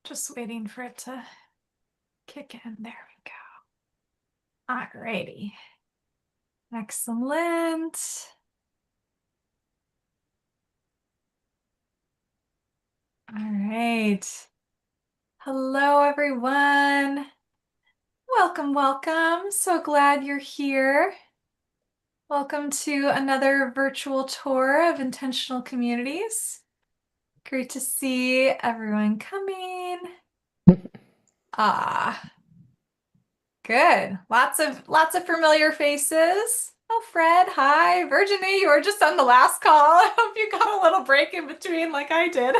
Just waiting for it to kick in. There we go. Alrighty. Excellent. All right. Hello, everyone. Welcome, welcome. So glad you're here. Welcome to another virtual tour of Intentional Communities. Great to see everyone coming. Ah, good. Lots of familiar faces. Oh, Fred, hi. Virginie, you were just on the last call. I hope you got a little break in between like I did.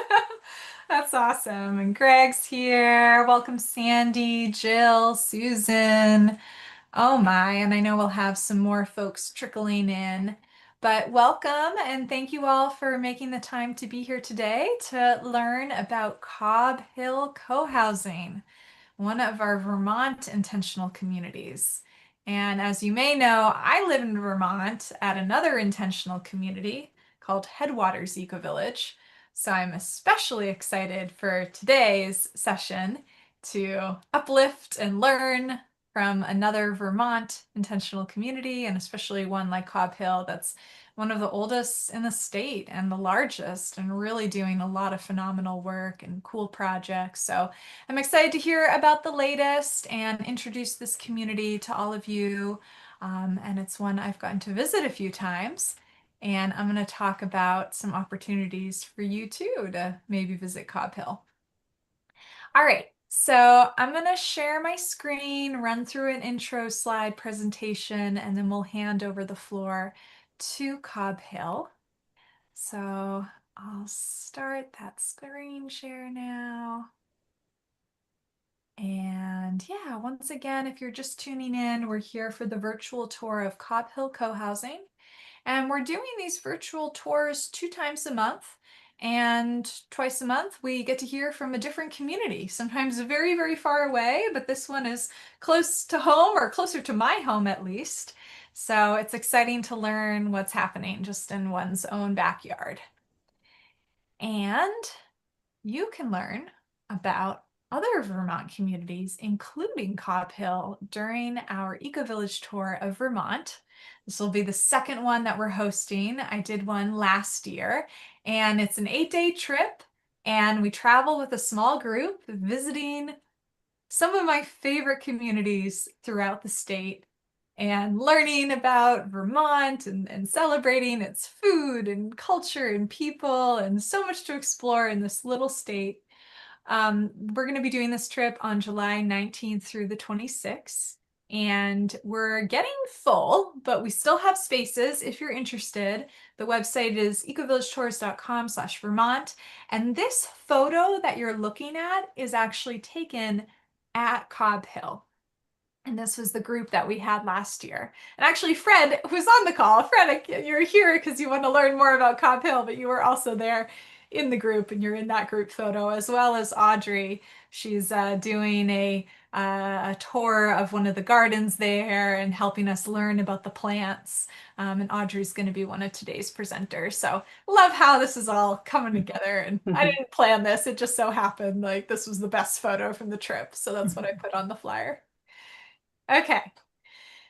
That's awesome. And Greg's here. Welcome, Sandy, Jill, Susan. Oh my, and I know we'll have some more folks trickling in. But welcome and thank you all for making the time to be here today to learn about Cobb Hill Co-housing, one of our Vermont intentional communities. And as you may know, I live in Vermont at another intentional community called Headwaters Ecovillage. So I'm especially excited for today's session to uplift and learn from another Vermont intentional community, and especially one like Cobb Hill that's one of the oldest in the state and the largest, and really doing a lot of phenomenal work and cool projects. So I'm excited to hear about the latest and introduce this community to all of you. And it's one I've gotten to visit a few times. And I'm going to talk about some opportunities for you too to maybe visit Cobb Hill. All right, so I'm going to share my screen, run through an intro slide presentation, and then we'll hand over the floor to Cobb Hill. So I'll start that screen share now. And yeah, once again, if you're just tuning in, we're here for the virtual tour of Cobb Hill Co-housing. And we're doing these virtual tours 2 times a month. And twice a month, we get to hear from a different community, sometimes very, very far away, but this one is close to home, or closer to my home at least. So it's exciting to learn what's happening just in one's own backyard. And you can learn about other Vermont communities, including Cobb Hill, during our Ecovillage Tour of Vermont. This will be the second one that we're hosting. I did one last year, and it's an 8-day trip, and we travel with a small group visiting some of my favorite communities throughout the state and learning about Vermont and celebrating its food and culture and people, and so much to explore in this little state. We're going to be doing this trip on July 19th through the 26th, and we're getting full, but we still have spaces if you're interested. The website is ecovillagetours.com/Vermont, and this photo that you're looking at is actually taken at Cobb Hill. And this was the group that we had last year. And actually, Fred, who's on the call, Fred, you're here because you want to learn more about Cobb Hill, but you were also there in the group, and you're in that group photo, as well as Audrey. She's doing a tour of one of the gardens there and helping us learn about the plants. And Audrey's going to be one of today's presenters. So love how this is all coming together. And I didn't plan this. It just so happened like this was the best photo from the trip. So that's what I put on the flyer. Okay,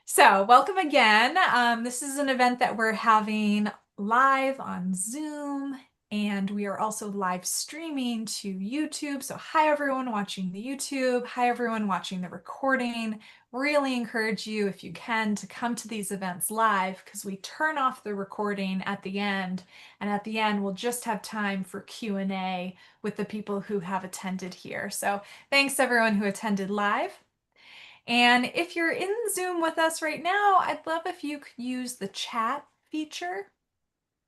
so welcome again. This is an event that we're having live on Zoom, and we are also live streaming to YouTube. So hi everyone watching the YouTube, hi everyone watching the recording. Really encourage you, if you can, to come to these events live, because we turn off the recording at the end, and at the end we'll just have time for Q&A with the people who have attended here. So thanks everyone who attended live. And if you're in Zoom with us right now, I'd love if you could use the chat feature.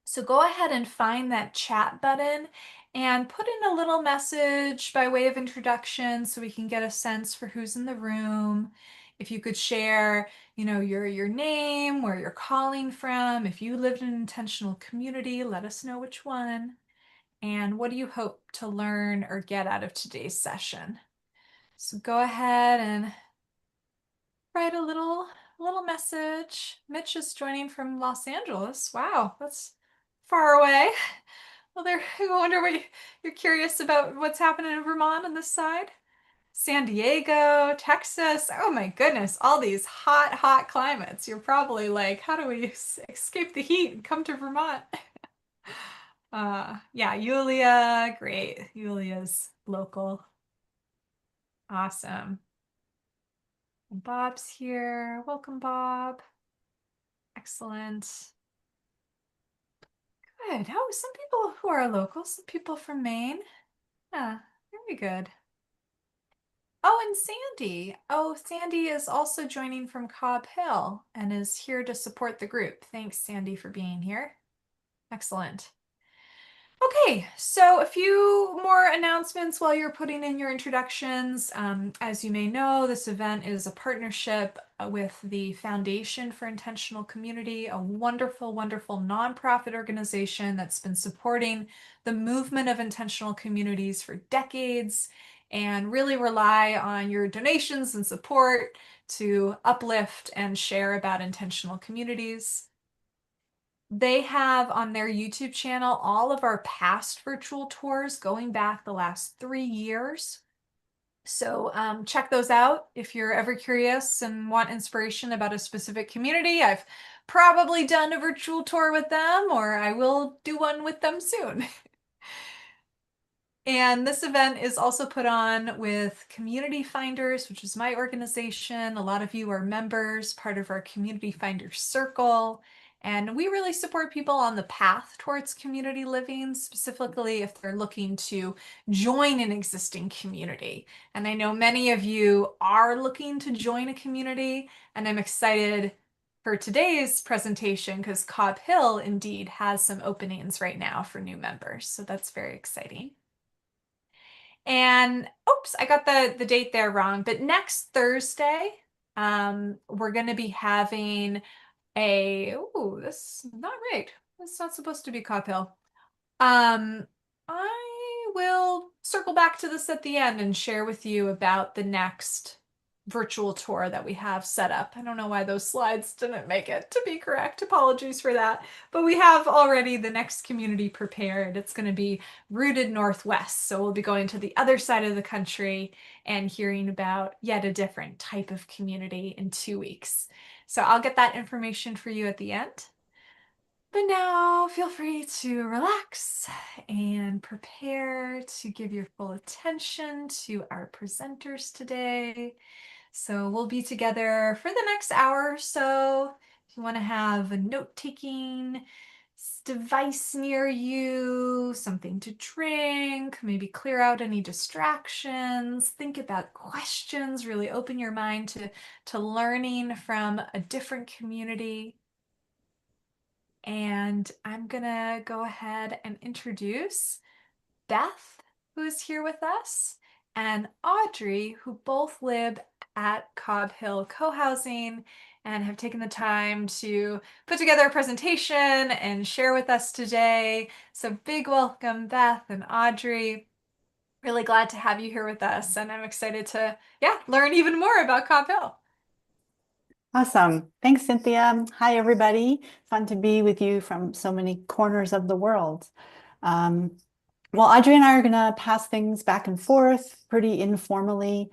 So go ahead and find that chat button and put in a little message by way of introduction so we can get a sense for who's in the room. If you could share, your name, where you're calling from. If you lived in an intentional community, let us know which one. And what do you hope to learn or get out of today's session? So go ahead and write a little message. Mitch is joining from Los Angeles. Wow, that's far away. Well, there, I wonder what you're curious about what's happening in Vermont on this side. San Diego, Texas. Oh my goodness, all these hot, hot climates. You're probably like, how do we escape the heat and come to Vermont? Yeah, Yulia, great. Yulia's local. Awesome. And Bob's here. Welcome, Bob. Excellent. Good. Oh, some people who are local, some people from Maine. Yeah, very good. Oh, and Sandy. Oh, Sandy is also joining from Cobb Hill and is here to support the group. Thanks, Sandy, for being here. Excellent. Okay, so a few more announcements while you're putting in your introductions. As you may know, this event is a partnership with the Foundation for Intentional Community, a wonderful, wonderful nonprofit organization that's been supporting the movement of intentional communities for decades and really rely on your donations and support to uplift and share about intentional communities. They have on their YouTube channel all of our past virtual tours going back the last 3 years. So check those out if you're ever curious and want inspiration about a specific community. I've probably done a virtual tour with them, or I will do one with them soon. And this event is also put on with CommunityFinders, which is my organization. A lot of you are members, part of our CommunityFinders circle. And we really support people on the path towards community living, specifically if they're looking to join an existing community. And I know many of you are looking to join a community, and I'm excited for today's presentation because Cobb Hill indeed has some openings right now for new members. So that's very exciting. And oops, I got the date there wrong, but next Thursday, we're going to be having this is not right. It's not supposed to be Cobb Hill. I will circle back to this at the end and share with you about the next virtual tour that we have set up. I don't know why those slides didn't make it to be correct. Apologies for that. But we have already the next community prepared. It's going to be Rooted Northwest. So we'll be going to the other side of the country and hearing about yet a different type of community in 2 weeks. So I'll get that information for you at the end. But now feel free to relax and prepare to give your full attention to our presenters today. So we'll be together for the next hour or so. If you want to have a note-taking device near you, something to drink, maybe clear out any distractions, think about questions, really open your mind to learning from a different community. And I'm gonna go ahead and introduce Beth, who is here with us, and Audrey, who both live at Cobb Hill Cohousing and have taken the time to put together a presentation and share with us today. So big welcome, Beth and Audrey. Really glad to have you here with us, and I'm excited to, learn even more about Cobb Hill. Awesome. Thanks, Cynthia. Hi, everybody. Fun to be with you from so many corners of the world. Well, Audrey and I are going to pass things back and forth pretty informally.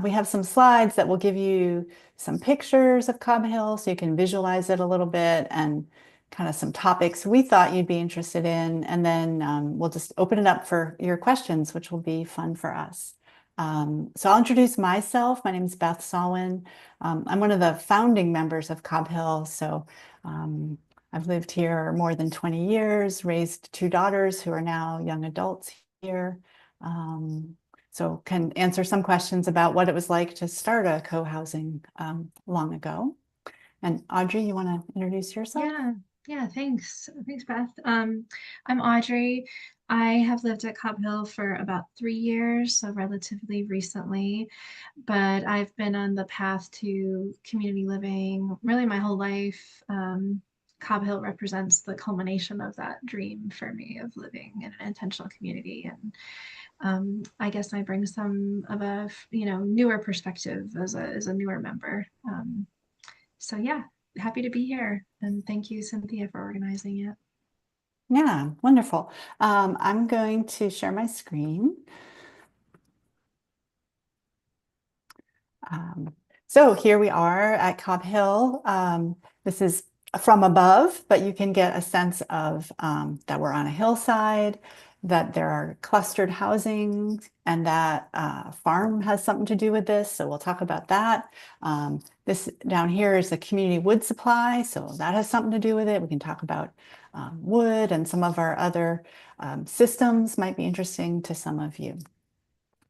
We have some slides that will give you some pictures of Cobb Hill so you can visualize it a little bit and kind of some topics we thought you'd be interested in. And then we'll just open it up for your questions, which will be fun for us. So I'll introduce myself. My name is Beth Sawin. I'm one of the founding members of Cobb Hill. So I've lived here more than 20 years, raised 2 daughters who are now young adults here. So can answer some questions about what it was like to start a co-housing long ago. And Audrey, you want to introduce yourself? Yeah, thanks. Thanks, Beth. I'm Audrey. I have lived at Cobb Hill for about 3 years, so relatively recently, but I've been on the path to community living really my whole life. Cobb Hill represents the culmination of that dream for me of living in an intentional community. And I guess I bring some of a newer perspective as a newer member. So yeah, happy to be here. And thank you, Cynthia, for organizing it. Yeah, wonderful. I'm going to share my screen. Um, so here we are at Cobb Hill. This is from above, but you can get a sense of that we're on a hillside, that there are clustered housing, and that farm has something to do with this. So we'll talk about that. This down here is the community wood supply, so that has something to do with it. We can talk about wood, and some of our other systems might be interesting to some of you.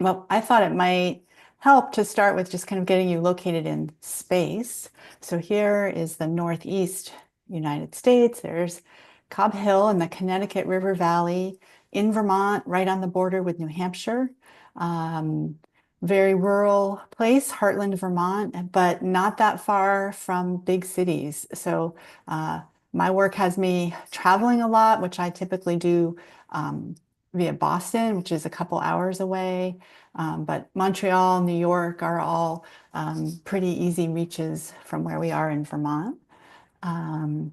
Well, I thought it might help to start with just kind of getting you located in space. So here is the Northeast United States. There's Cobb Hill in the Connecticut River Valley in Vermont, right on the border with New Hampshire. Um, Very rural place, Heartland, Vermont, but not that far from big cities. So my work has me traveling a lot, which I typically do via Boston, which is a couple hours away. But Montreal, New York are all pretty easy reaches from where we are in Vermont. Um,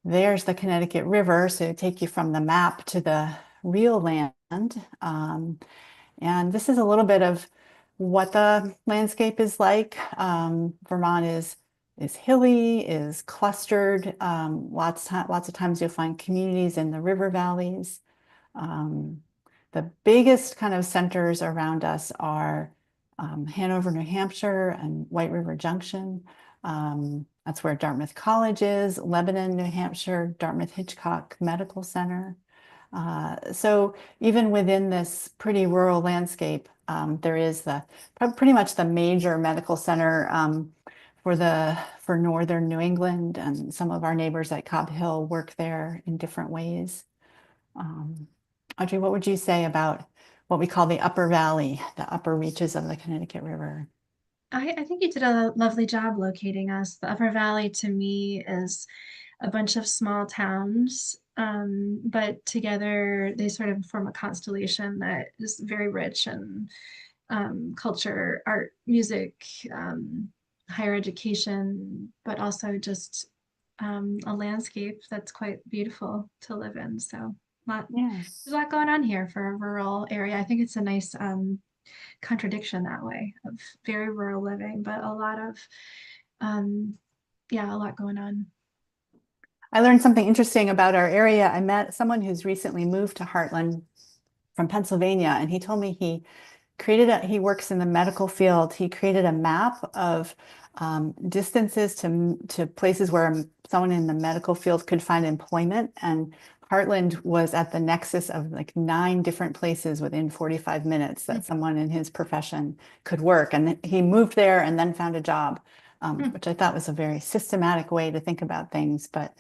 there's the Connecticut River, so take you from the map to the real land. And this is a little bit of what the landscape is like. Vermont is hilly, is clustered. Lots of times you'll find communities in the river valleys. Um, the biggest kind of centers around us are Hanover, New Hampshire, and White River Junction. That's where Dartmouth College is, Lebanon, New Hampshire, Dartmouth Hitchcock Medical Center. So even within this pretty rural landscape, there is pretty much the major medical center for northern New England, and some of our neighbors at Cobb Hill work there in different ways. Um, Audrey, what would you say about what we call the upper valley, the upper reaches of the Connecticut River? I think you did a lovely job locating us. The Upper Valley to me is a bunch of small towns, but together they sort of form a constellation that is very rich in culture, art, music, higher education, but also just a landscape that's quite beautiful to live in. So Yeah. there's a lot going on here for a rural area. I think it's a nice contradiction that way of very rural living, but a lot of, um, yeah, a lot going on. I learned something interesting about our area. I met someone who's recently moved to Heartland from Pennsylvania, and he told me he works in the medical field. He created a map of distances to places where someone in the medical field could find employment. And Heartland was at the nexus of like 9 different places within 45 minutes that someone in his profession could work. And he moved there and then found a job, which I thought was a very systematic way to think about things, but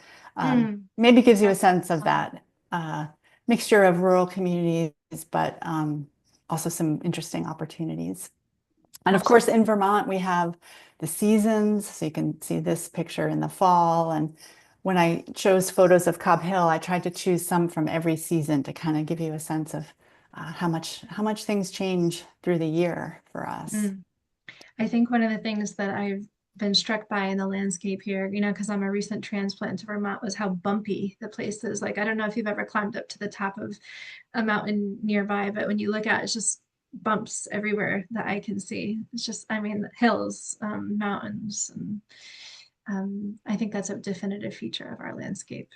maybe gives you a sense of that mixture of rural communities, but also some interesting opportunities. And of course, in Vermont, we have the seasons. So you can see this picture in the fall. And when I chose photos of Cobb Hill, I tried to choose some from every season to kind of give you a sense of how much things change through the year for us. I think one of the things that I've been struck by in the landscape here, because I'm a recent transplant to Vermont, was how bumpy the place is. Like, I don't know if you've ever climbed up to the top of a mountain nearby, but when you look at it, it's just bumps everywhere that I can see. It's just, I mean, hills, mountains, and I think that's a definitive feature of our landscape.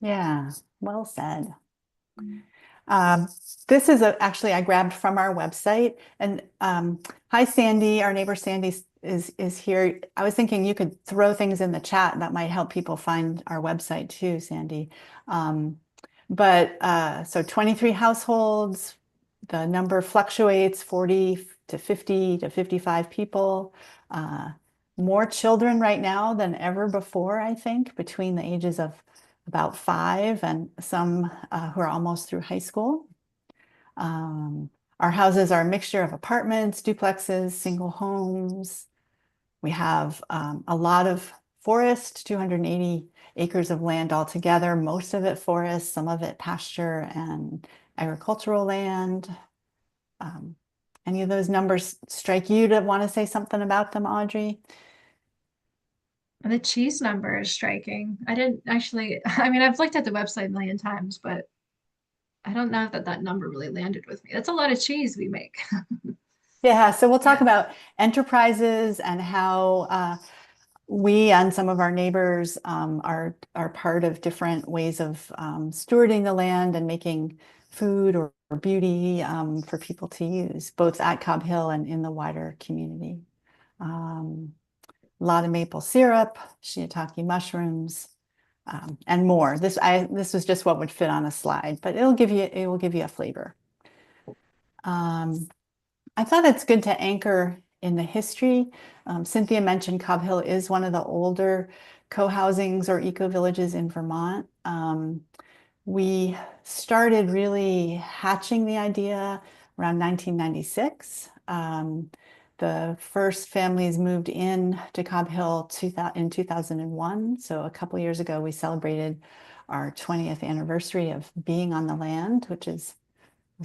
Yeah, well said. Um, this is actually I grabbed from our website. And hi, Sandy. Our neighbor Sandy is here. I was thinking you could throw things in the chat that might help people find our website too, Sandy. So 23 households. The number fluctuates, 40 to 50 to 55 people. More children right now than ever before, I think, between the ages of about 5 and some who are almost through high school. Our houses are a mixture of apartments, duplexes, single homes. We have a lot of forest, 280 acres of land altogether, most of it forest, some of it pasture and agricultural land. Any of those numbers strike you to want to say something about them, Audrey? And the cheese number is striking. I didn't actually, I mean, I've looked at the website a million times, but I don't know that that number really landed with me. That's a lot of cheese we make. Yeah, so we'll talk Yeah. about enterprises and how we and some of our neighbors are part of different ways of stewarding the land and making food or beauty for people to use, both at Cobb Hill and in the wider community. Um, a lot of maple syrup, shiitake mushrooms, and more. This was just what would fit on a slide, but it will give you a flavor. I thought it's good to anchor in the history. Cynthia mentioned Cobb Hill is one of the older co-housings or eco-villages in Vermont. We started really hatching the idea around 1996. The first families moved in to Cobb Hill in 2001. So a couple years ago, we celebrated our 20th anniversary of being on the land, which was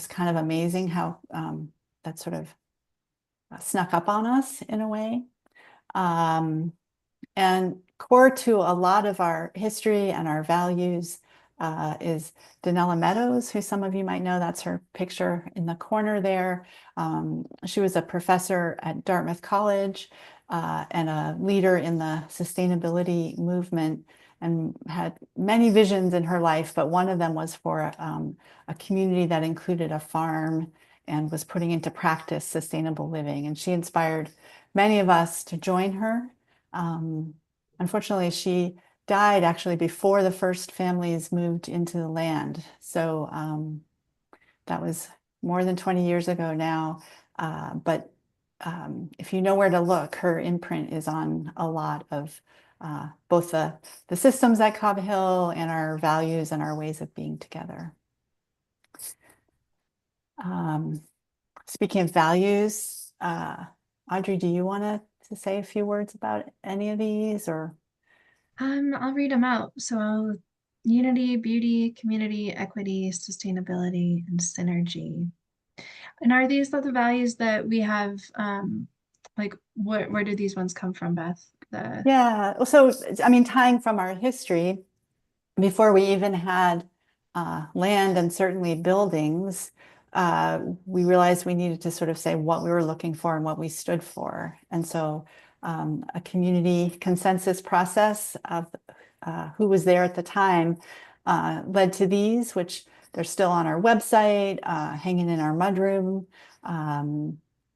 kind of amazing how that sort of snuck up on us in a way. And core to a lot of our history and our values is Danella Meadows, who some of you might know. That's her picture in the corner there. She was a professor at Dartmouth College and a leader in the sustainability movement and had many visions in her life, but one of them was for a community that included a farm and was putting into practice sustainable living. And she inspired many of us to join her. Unfortunately, she died actually before the first families moved into the land. So that was more than 20 years ago now. But if you know where to look, her imprint is on a lot of both the systems at Cobb Hill and our values and our ways of being together. Speaking of values, Audrey, do you want to say a few words about any of these or? I'll read them out. So unity, beauty, community, equity, sustainability, and synergy. And are these the values that we have? Like, where do these ones come from, Beth? The Yeah, so I mean, tying from our history, before we even had land and certainly buildings, we realized we needed to sort of say what we were looking for and what we stood for. And so a community consensus process of who was there at the time led to these, which they're still on our website, hanging in our mudroom.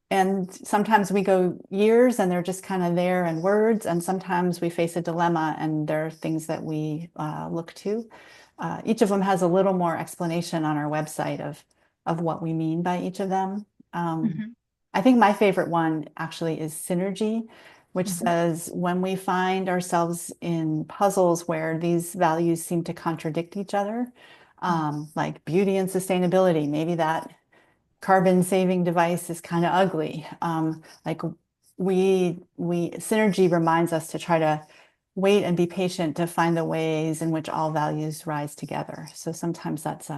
And sometimes we go years and they're just kind of there in words, and sometimes we face a dilemma and there are things that we look to. Each of them has a little more explanation on our website of what we mean by each of them. Mhm, I think my favorite one actually is synergy, which mhm, says when we find ourselves in puzzles where these values seem to contradict each other, like beauty and sustainability, maybe that carbon saving device is kind of ugly. Like synergy reminds us to try to wait and be patient to find the ways in which all values rise together. So sometimes that's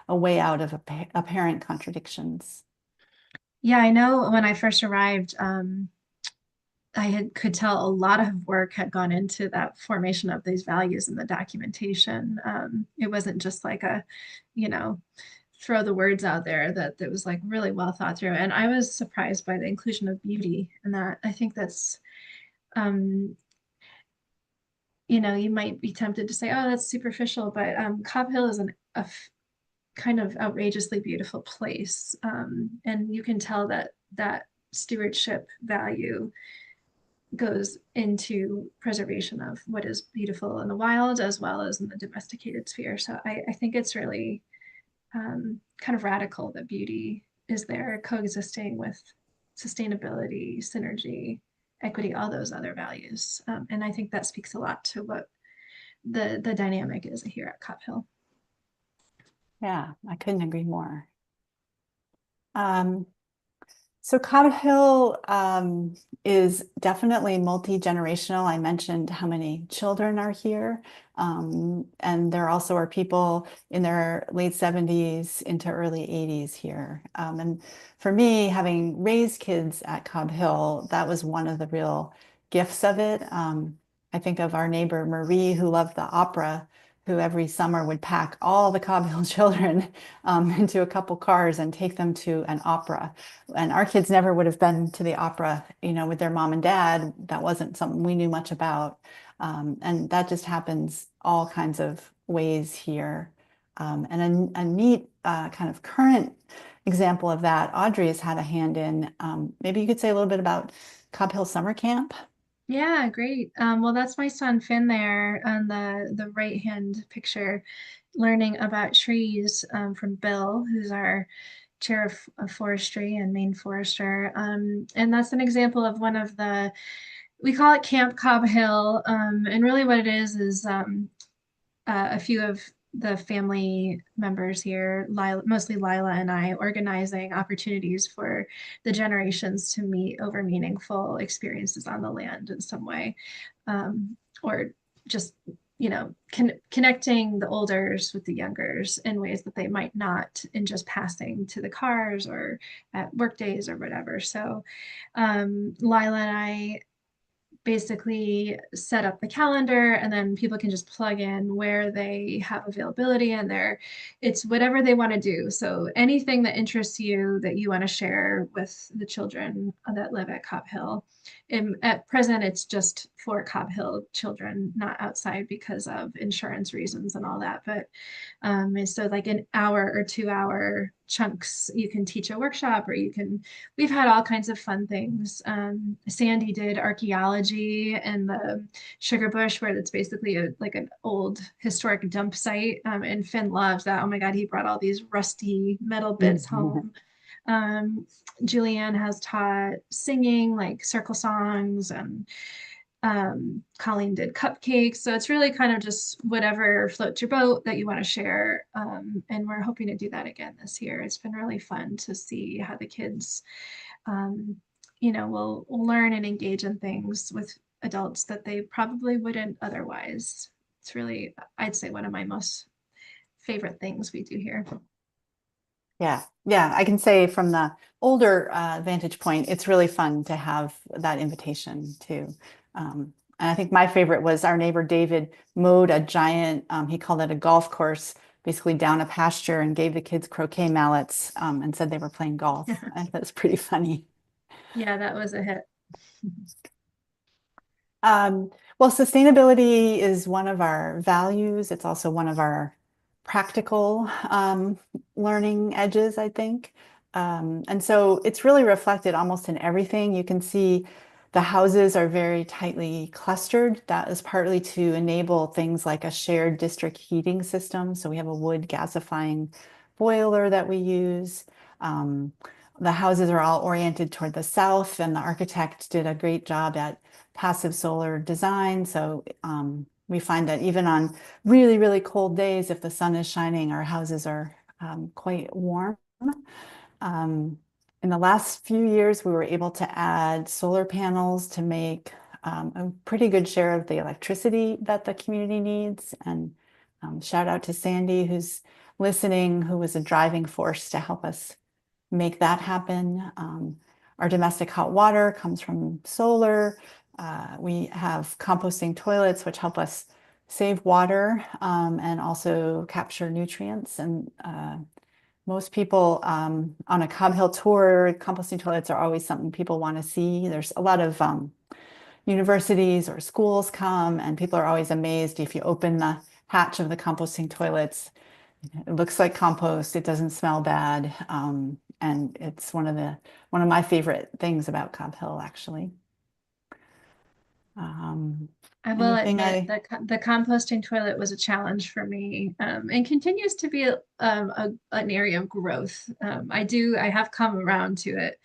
a way out of apparent contradictions. Yeah, I know when I first arrived, could tell a lot of work had gone into that formation of these values and the documentation. It wasn't just like you know, throw the words out there that was like really well thought through. And I was surprised by the inclusion of beauty and that I think that's um, you might be tempted to say, oh, that's superficial, but Cobb Hill is kind of outrageously beautiful place. And you can tell that that stewardship value goes into preservation of what is beautiful in the wild as well as in the domesticated sphere. So I think it's really kind of radical that beauty is there coexisting with sustainability, synergy, equity, all those other values. And I think that speaks a lot to what the dynamic is here at Cobb Hill. Yeah, I couldn't agree more. Um, So Cobb Hill is definitely multi-generational. I mentioned how many children are here. And there also are people in their late 70s into early 80s here. And for me, having raised kids at Cobb Hill, that was one of the real gifts of it. I think of our neighbor Marie, who loved the opera, who every summer would pack all the Cobb Hill children into a couple cars and take them to an opera. And our kids never would have been to the opera, with their mom and dad. That wasn't something we knew much about. And that just happens all kinds of ways here. And a neat kind of current example of that, Audrey has had a hand in. Maybe you could say a little bit about Cobb Hill Summer Camp. Yeah, great. Well, that's my son Finn there on the right hand picture, learning about trees from Bill, who's our chair of forestry and main forester. And that's an example of one of we call it Camp Cobb Hill. And really what it is a few of the family members here, mostly Lila and I, organizing opportunities for the generations to meet over meaningful experiences on the land in some way, or just connecting the olders with the youngers in ways that they might not in just passing to the cars or at work days or whatever. So Lila and I basically set up the calendar, and then people can just plug in where they have availability, and it's whatever they want to do. So anything that interests you that you want to share with the children that live at Cobb Hill. At present, it's just for Cobb Hill children, not outside because of insurance reasons and all that. But so like an hour or 2 hour chunks, you can teach a workshop, or we've had all kinds of fun things. Sandy did archaeology in the sugar bush, where it's basically like an old historic dump site. And Finn loves that. Oh my God, he brought all these rusty metal bits home. Julianne has taught singing, like circle songs, and Colleen did cupcakes. So it's really kind of just whatever floats your boat that you want to share. And we're hoping to do that again this year. It's been really fun to see how the kids, will learn and engage in things with adults that they probably wouldn't otherwise. It's really, I'd say, one of my most favorite things we do here. Yeah, I can say from the older vantage point, it's really fun to have that invitation too. And I think my favorite was our neighbor David mowed a giant, he called it a golf course, basically down a pasture, and gave the kids croquet mallets and said they were playing golf. I thought it was pretty funny. Yeah, that was a hit. Well, sustainability is one of our values. It's also one of our practical learning edges, I think. And so it's really reflected almost in everything. You can see the houses are very tightly clustered. That is partly to enable things like a shared district heating system. So we have a wood gasifying boiler that we use. The houses are all oriented toward the south, and the architect did a great job at passive solar design. So we find that even on really, really cold days, if the sun is shining, our houses are quite warm. In the last few years, we were able to add solar panels to make a pretty good share of the electricity that the community needs. And shout out to Sandy, who's listening, who was a driving force to help us make that happen. Our domestic hot water comes from solar. We have composting toilets, which help us save water and also capture nutrients. And most people on a Cobb Hill tour, composting toilets are always something people want to see. There's a lot of universities or schools come, and people are always amazed if you open the hatch of the composting toilets. It looks like compost. It doesn't smell bad. And it's one of my favorite things about Cobb Hill, actually. I will Anything admit that the composting toilet was a challenge for me, and continues to be an area of growth. I have come around to it.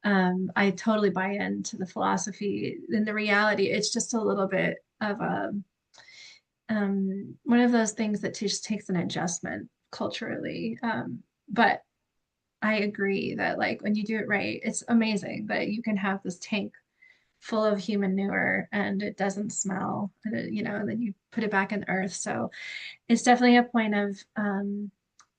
I totally buy into the philosophy. In the reality, it's just a little bit of one of those things that just takes an adjustment culturally. But I agree that like when you do it right, it's amazing that you can have this tank full of human manure and it doesn't smell, and and then you put it back in the earth. So it's definitely a point of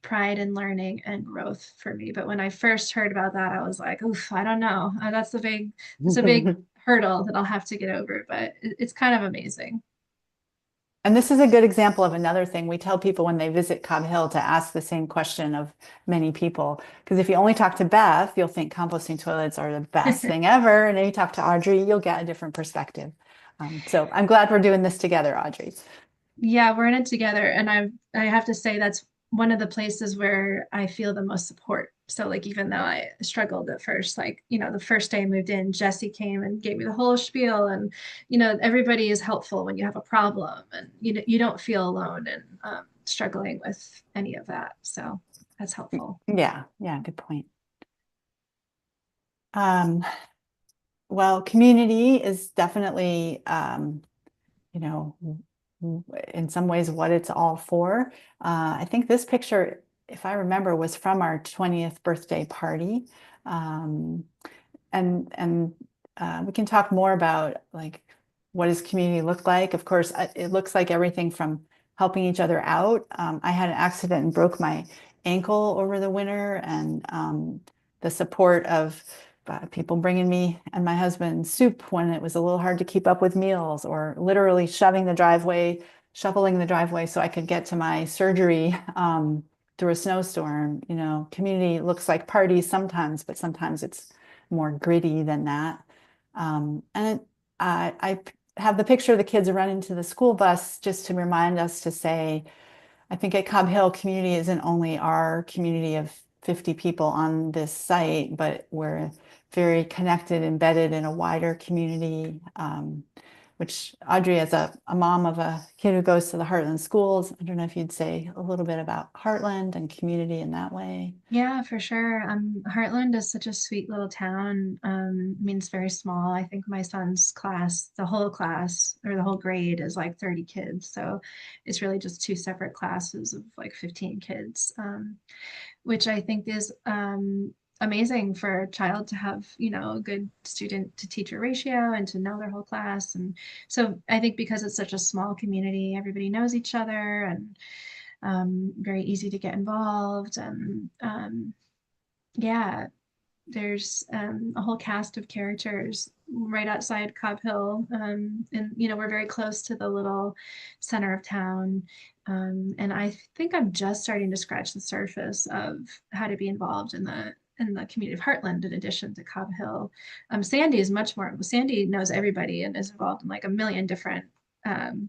pride and learning and growth for me. But when I first heard about that, I was like, oof, I don't know. It's a big hurdle that I'll have to get over, but it's kind of amazing. And this is a good example of another thing we tell people when they visit Cobb Hill to ask the same question of many people. Because if you only talk to Beth, you'll think composting toilets are the best thing ever. And then you talk to Audrey, you'll get a different perspective. So I'm glad we're doing this together, Audrey. Yeah, we're in it together. And I have to say that's one of the places where I feel the most support. So like even though I struggled at first, like, the first day I moved in, Jesse came and gave me the whole spiel. And, everybody is helpful when you have a problem, and you don't feel alone in struggling with any of that. So that's helpful. Yeah, yeah, good point. Um, well, community is definitely you know, in some ways what it's all for. I think this picture, if I remember, was from our 20th birthday party. Um, and we can talk more about like what does community look like. Of course, it looks like everything from helping each other out. I had an accident and broke my ankle over the winter, and the support of people bringing me and my husband soup when it was a little hard to keep up with meals, or literally shoveling the driveway so I could get to my surgery through a snowstorm. Community looks like parties sometimes, but sometimes it's more gritty than that. I have the picture of the kids running to the school bus just to remind us to say, I think at Cobb Hill, community isn't only our community of 50 people on this site, but we're very connected, embedded in a wider community, which Audrey, as a mom of a kid who goes to the Heartland schools, I don't know if you'd say a little bit about Heartland and community in that way. Yeah, for sure. Heartland is such a sweet little town. Means very small. I think my son's class, the whole class or the whole grade is like 30 kids. So it's really just two separate classes of like 15 kids, which I think is amazing for a child to have, a good student to teacher ratio and to know their whole class. And so I think because it's such a small community, everybody knows each other, and very easy to get involved. And yeah, there's a whole cast of characters right outside Cobb Hill. And, we're very close to the little center of town. And I think I'm just starting to scratch the surface of how to be involved in the community of Heartland in addition to Cobb Hill. Sandy knows everybody and is involved in like a million different um,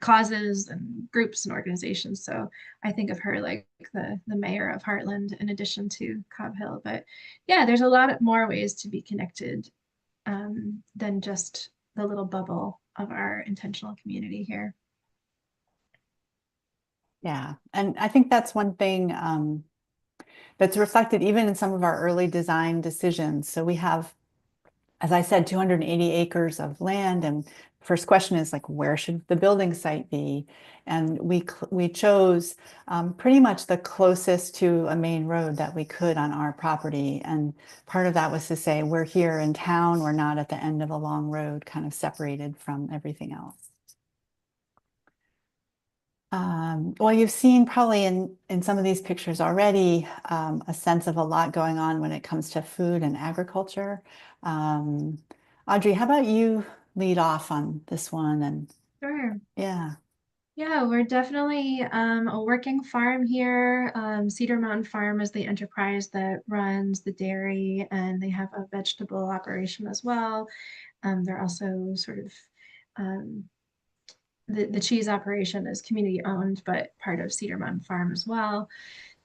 causes and groups and organizations. So I think of her like the mayor of Heartland in addition to Cobb Hill. But yeah, there's a lot more ways to be connected than just the little bubble of our intentional community here. Yeah, and I think that's one thing that's reflected even in some of our early design decisions. So we have, as I said, 280 acres of land, and first question is like, where should the building site be? And we chose pretty much the closest to a main road that we could on our property. And part of that was to say, we're here in town, we're not at the end of a long road, kind of separated from everything else. Well, you've seen probably in some of these pictures already a sense of a lot going on when it comes to food and agriculture. Um, Audrey, how about you lead off on this one? And Sure. yeah, Yeah, we're definitely a working farm here. Cedar Mountain Farm is the enterprise that runs the dairy, and they have a vegetable operation as well. They're also sort of um, the cheese operation is community owned, but part of Cedar Mountain Farm as well.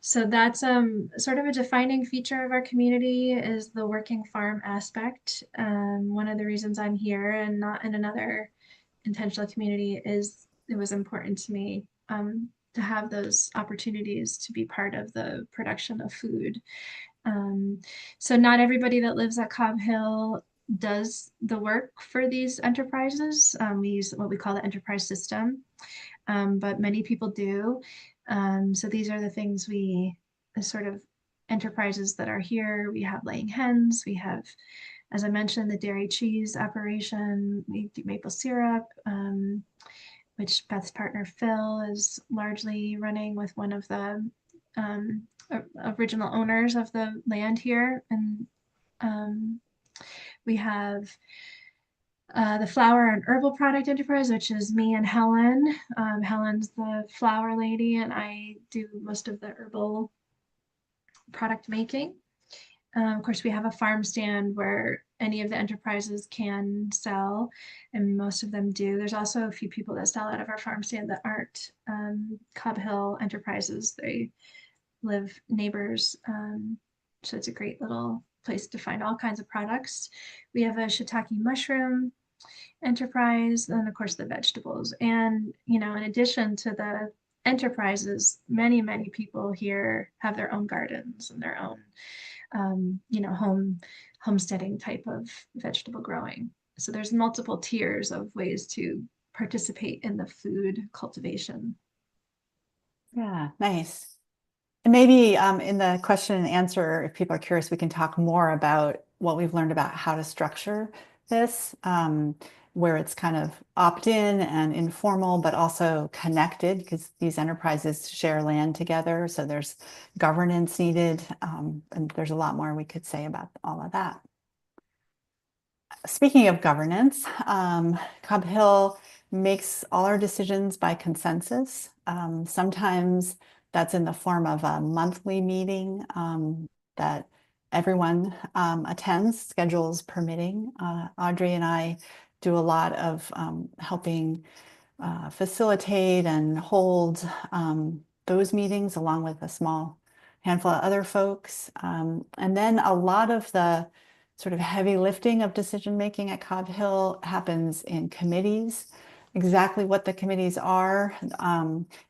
So that's sort of a defining feature of our community is the working farm aspect. One of the reasons I'm here and not in another intentional community is it was important to me to have those opportunities to be part of the production of food. Um, so not everybody that lives at Cobb Hill does the work for these enterprises. We use what we call the enterprise system, but many people do. So these are the things the sort of enterprises that are here. We have laying hens. We have, as I mentioned, the dairy cheese operation. We do maple syrup, which Beth's partner Phil is largely running with one of the um, original owners of the land here. And we have the flower and herbal product enterprise, which is me and Helen. Helen's the flower lady, and I do most of the herbal product making. Of course, we have a farm stand where any of the enterprises can sell, and most of them do. There's also a few people that sell out of our farm stand that aren't Cobb Hill enterprises. They live neighbors. So it's a great little place to find all kinds of products. We have a shiitake mushroom enterprise, and of course the vegetables. And, in addition to the enterprises, many people here have their own gardens and their own, homesteading type of vegetable growing. So there's multiple tiers of ways to participate in the food cultivation. Yeah, nice. And maybe in the question and answer, if people are curious, we can talk more about what we've learned about how to structure this, where it's kind of opt-in and informal, but also connected because these enterprises share land together. So there's governance needed, and there's a lot more we could say about all of that. Speaking of governance, Cobb Hill makes all our decisions by consensus. Sometimes that's in the form of a monthly meeting that everyone attends, schedules permitting. Audrey and I do a lot of helping facilitate and hold those meetings along with a small handful of other folks. And then a lot of the sort of heavy lifting of decision making at Cobb Hill happens in committees. Exactly what the committees are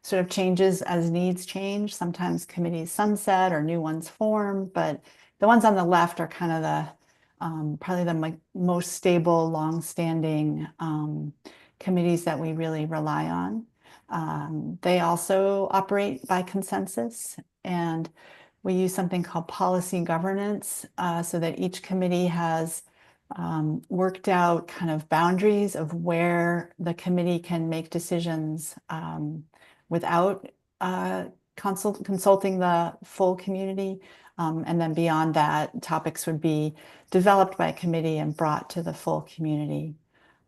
sort of changes as needs change. Sometimes committees sunset or new ones form, but the ones on the left are kind of the probably the most stable, long-standing committees that we really rely on. They also operate by consensus, and we use something called policy governance so that each committee has worked out kind of boundaries of where the committee can make decisions without consulting the full community. And then beyond that, topics would be developed by a committee and brought to the full community.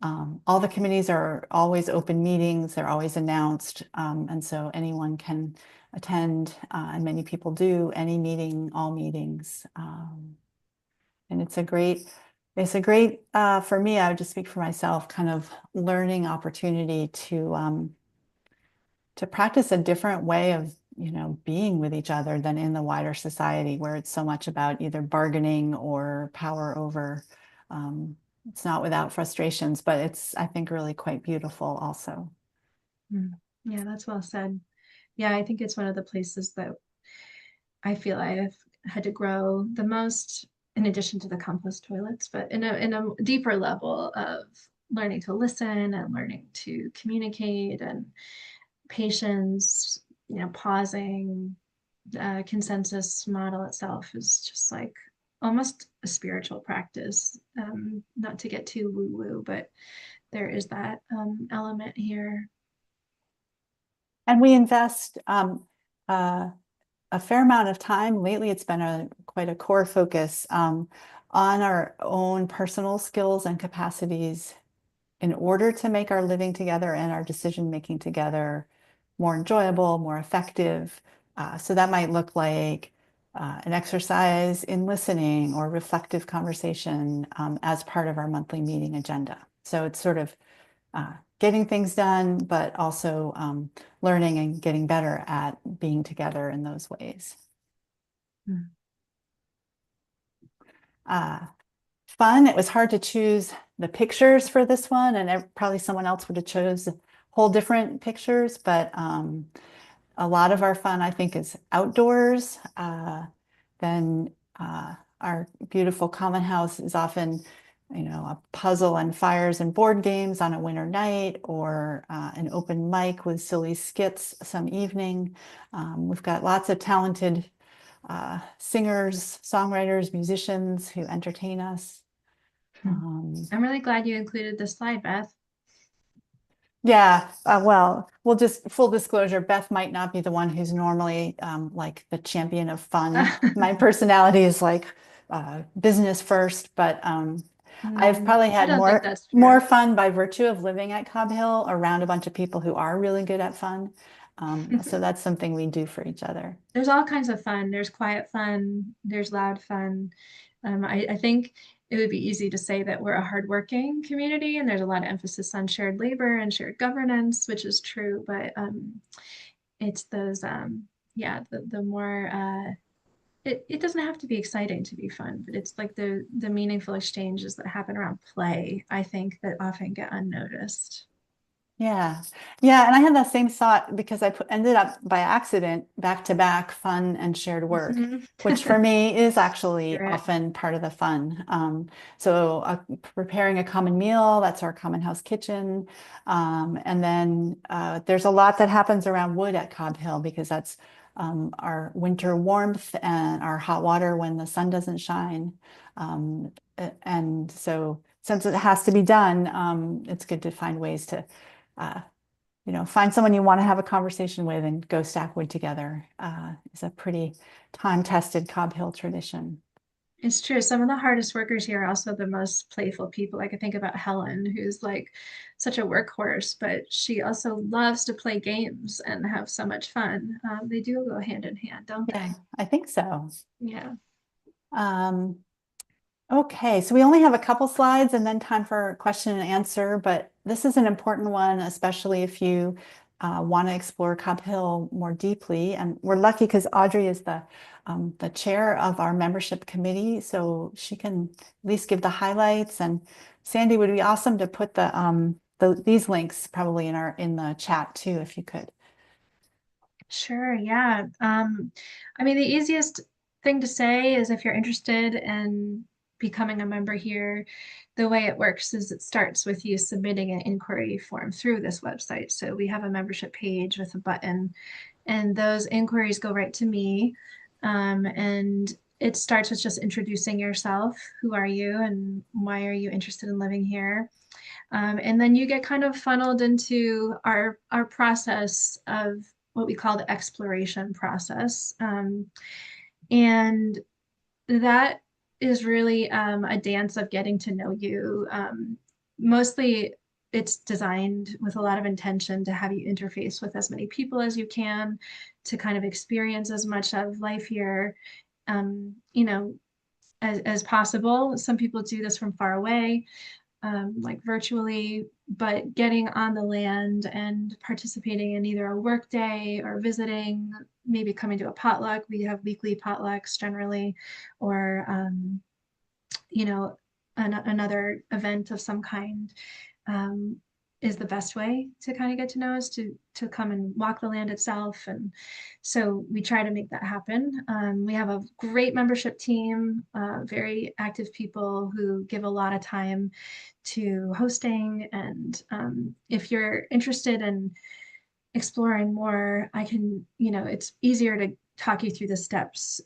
All the committees are always open meetings, they're always announced, and so anyone can attend, and many people do, any meeting, all meetings. And it's a great, for me, I would just speak for myself, kind of learning opportunity to practice a different way of being with each other than in the wider society where it's so much about either bargaining or power over. It's not without frustrations, but it's, I think, really quite beautiful also. Yeah, that's well said. Yeah, I think it's one of the places that I feel I've had to grow the most, in addition to the compost toilets, but in a deeper level of learning to listen and learning to communicate and patience, pausing. Consensus model itself is just like almost a spiritual practice. Not to get too woo-woo, but there is that element here. And we invest a fair amount of time. Lately, it's been quite a core focus on our own personal skills and capacities in order to make our living together and our decision making together more enjoyable, more effective. So that might look like an exercise in listening or reflective conversation as part of our monthly meeting agenda. So it's sort of getting things done, but also learning and getting better at being together in those ways. Fun. It was hard to choose the pictures for this one, and probably someone else would have chose whole different pictures, but a lot of our fun, I think, is outdoors. Then our beautiful common house is often a puzzle and fires and board games on a winter night, or an open mic with silly skits some evening. We've got lots of talented singers, songwriters, musicians who entertain us. I'm really glad you included this slide, Beth. Yeah, well, we'll just full disclosure, Beth might not be the one who's normally like the champion of fun. My personality is like business first, but I've probably I had don't think that's more true. fun by virtue of living at Cobb Hill around a bunch of people who are really good at fun. So that's something we do for each other. There's all kinds of fun. There's quiet fun, there's loud fun. I think it would be easy to say that we're a hardworking community and there's a lot of emphasis on shared labor and shared governance, which is true, but it's those, yeah, the more, it doesn't have to be exciting to be fun, but it's like the meaningful exchanges that happen around play, I think, that often get unnoticed. Yeah. Yeah. And I had that same thought because ended up by accident back to back fun and shared work, Mhm. which for me is actually You're right. often part of the fun. Preparing a common meal, that's our common house kitchen. And then there's a lot that happens around wood at Cobb Hill because that's our winter warmth and our hot water when the sun doesn't shine. And so since it has to be done, it's good to find ways to uh, find someone you want to have a conversation with and go stack wood together is a pretty time-tested Cobb Hill tradition. It's true. Some of the hardest workers here are also the most playful people. Like I think about Helen, who's like such a workhorse, but she also loves to play games and have so much fun. They do go hand in hand, don't Yeah, they? I think so. Yeah. Um, Okay, so we only have a couple slides and then time for question and answer, but this is an important one, especially if you want to explore Cobb Hill more deeply. And we're lucky because Audrey is the chair of our membership committee, so she can at least give the highlights. And Sandy, would be awesome to put these links probably in the chat too, if you could. Sure, yeah. I mean, the easiest thing to say is if you're interested in becoming a member here, the way it works is it starts with you submitting an inquiry form through this website. So we have a membership page with a button, and those inquiries go right to me. And it starts with just introducing yourself. Who are you and why are you interested in living here? And then you get kind of funneled into our process of what we call the exploration process. And that is really a dance of getting to know you. Mostly it's designed with a lot of intention to have you interface with as many people as you can, to kind of experience as much of life here, you know, as possible. Some people do this from far away, like virtually, but getting on the land and participating in either a work day or visiting, maybe coming to a potluck. We have weekly potlucks generally, or you know, another event of some kind, um, is the best way to kind of get to know us, to come and walk the land itself. And so we try to make that happen. We have a great membership team, very active people who give a lot of time to hosting. And if you're interested in exploring more, I can, it's easier to talk you through the steps.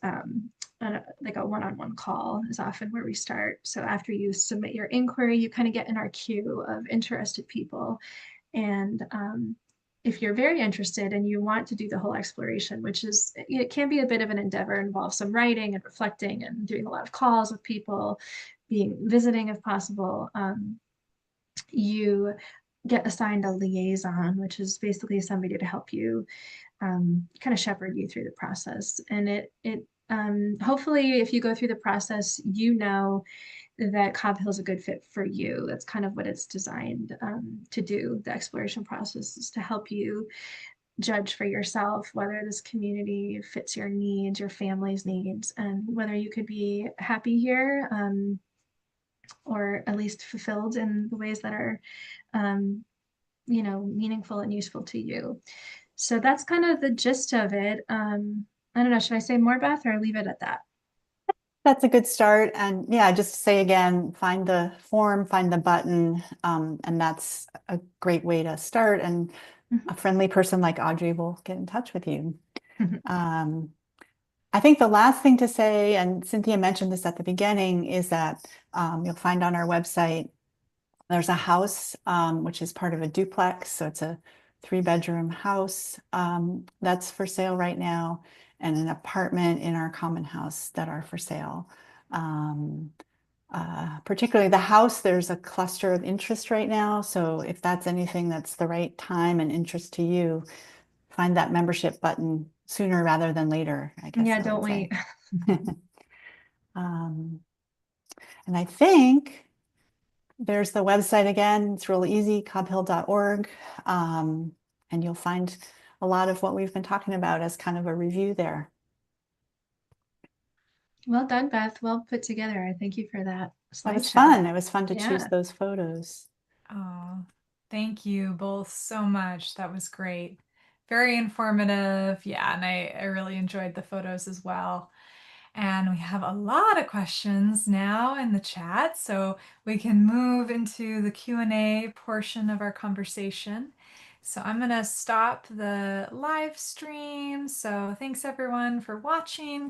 Like a one-on-one call is often where we start. So after you submit your inquiry, you kind of get in our queue of interested people. And if you're very interested and you want to do the whole exploration, which is, it can be a bit of an endeavor, involve some writing and reflecting and doing a lot of calls with people, visiting if possible. You get assigned a liaison, which is basically somebody to help you, kind of shepherd you through the process. And hopefully, if you go through the process, that Cobb Hill is a good fit for you. That's kind of what it's designed to do. The exploration process is to help you judge for yourself whether this community fits your needs, your family's needs, and whether you could be happy here, or at least fulfilled in the ways that are, um, meaningful and useful to you. So that's kind of the gist of it. I don't know, should I say more, Beth, or leave it at that? That's a good start. And yeah, just to say again, find the form, find the button, and that's a great way to start. And a friendly person like Audrey will get in touch with you. Um, I think the last thing to say, and Cynthia mentioned this at the beginning, is that you'll find on our website there's a house, which is part of a duplex. So it's a 3-bedroom house that's for sale right now, and an apartment in our common house that are for sale. particularly the house, there's a cluster of interest right now. So if that's anything that's the right time and interest to you, find that membership button sooner rather than later, I guess Yeah, I don't would say. wait. Um, and I think there's the website again. It's really easy, cobbhill.org. And you'll find a lot of what we've been talking about as kind of a review there. Well done, Beth. Well put together. Thank you for that That was slideshow. fun. It was fun to choose Yeah. those photos. Oh, thank you both so much. That was great. Very informative. Yeah, and I really enjoyed the photos as well. And we have a lot of questions now in the chat, so we can move into the Q&A portion of our conversation. So I'm going to stop the live stream. So thanks everyone for watching.